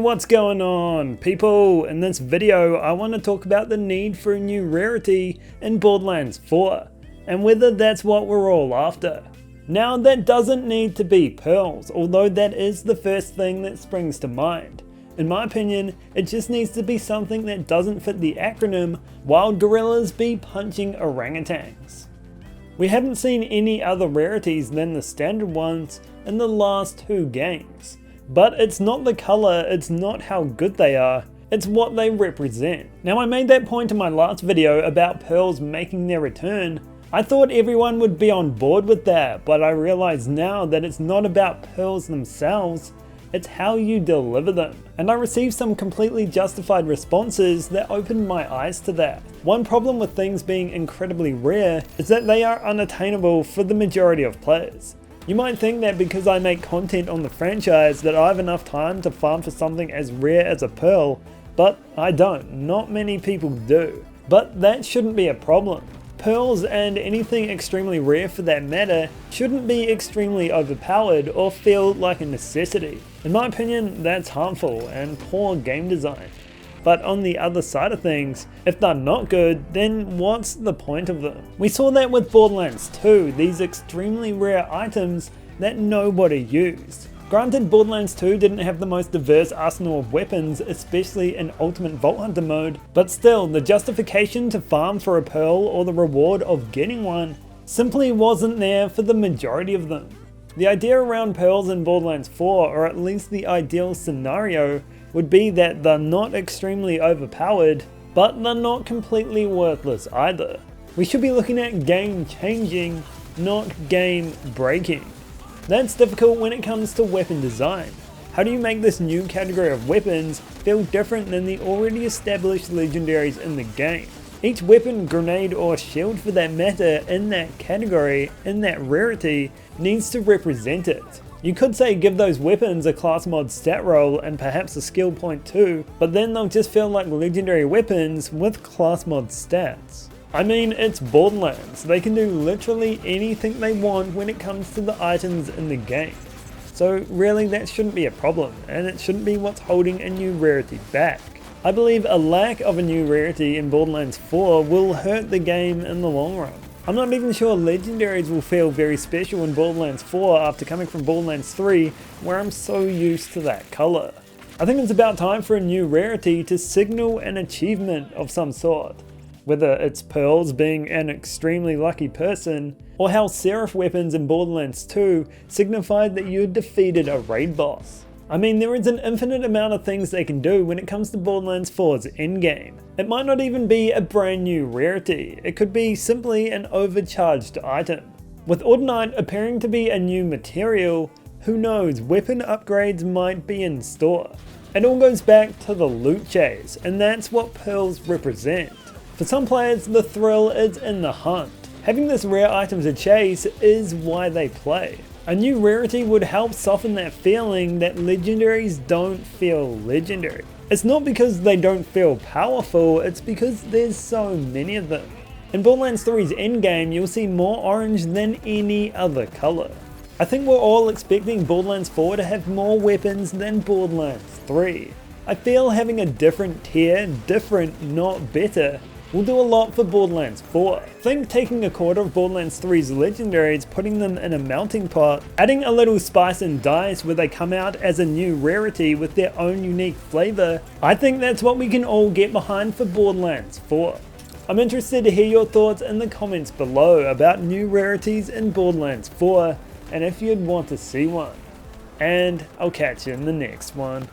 what's going on, people? In this video I want to talk about the need for a new rarity in Borderlands 4 and whether that's what we're all after. Now that doesn't need to be pearls, although that is the first thing that springs to mind. In my opinion, it just needs to be something that doesn't fit the acronym Wild Gorillas be punching orangutans. We haven't seen any other rarities than the standard ones in the last 2 games. But it's not the colour, it's not how good they are, it's what they represent. Now I made that point in my last video about pearls making their return. I thought everyone would be on board with that, but I realise now that it's not about pearls themselves, it's how you deliver them. And I received some completely justified responses that opened my eyes to that. One problem with things being incredibly rare is that they are unattainable for the majority of players. You might think that because I make content on the franchise that I have enough time to farm for something as rare as a pearl, but I don't. Not many people do. But that shouldn't be a problem. Pearls, and anything extremely rare for that matter, shouldn't be extremely overpowered or feel like a necessity. In my opinion, that's harmful and poor game design. But on the other side of things, if they're not good, then what's the point of them? We saw that with Borderlands 2, these extremely rare items that nobody used. Granted, Borderlands 2 didn't have the most diverse arsenal of weapons, especially in Ultimate Vault Hunter mode, but still, the justification to farm for a pearl or the reward of getting one simply wasn't there for the majority of them. The idea around pearls in Borderlands 4, or at least the ideal scenario, would be that they're not extremely overpowered, but they're not completely worthless either. We should be looking at game changing, not game breaking. That's difficult when it comes to weapon design. How do you make this new category of weapons feel different than the already established legendaries in the game? Each weapon, grenade or shield for that matter in that category, in that rarity, needs to represent it. You could say give those weapons a class mod stat roll and perhaps a skill point too, but then they'll just feel like legendary weapons with class mod stats. I mean, it's Borderlands, they can do literally anything they want when it comes to the items in the game. So really that shouldn't be a problem, and it shouldn't be what's holding a new rarity back. I believe a lack of a new rarity in Borderlands 4 will hurt the game in the long run. I'm not even sure legendaries will feel very special in Borderlands 4 after coming from Borderlands 3, where I'm so used to that colour. I think it's about time for a new rarity to signal an achievement of some sort. Whether it's pearls being an extremely lucky person, or how Seraph weapons in Borderlands 2 signified that you had defeated a raid boss. I mean, there is an infinite amount of things they can do when it comes to Borderlands 4's endgame. It might not even be a brand new rarity, it could be simply an overcharged item. With Ordinite appearing to be a new material, who knows, weapon upgrades might be in store. It all goes back to the loot chase, and that's what pearls represent. For some players, the thrill is in the hunt. Having this rare item to chase is why they play. A new rarity would help soften that feeling that legendaries don't feel legendary. It's not because they don't feel powerful, it's because there's so many of them. In Borderlands 3's endgame, you'll see more orange than any other colour. I think we're all expecting Borderlands 4 to have more weapons than Borderlands 3. I feel having a different tier, different, not better, will do a lot for Borderlands 4. Think taking a quarter of Borderlands 3's legendaries, putting them in a melting pot, adding a little spice and dice where they come out as a new rarity with their own unique flavour. I think that's what we can all get behind for Borderlands 4. I'm interested to hear your thoughts in the comments below about new rarities in Borderlands 4 and if you'd want to see one. And I'll catch you in the next one.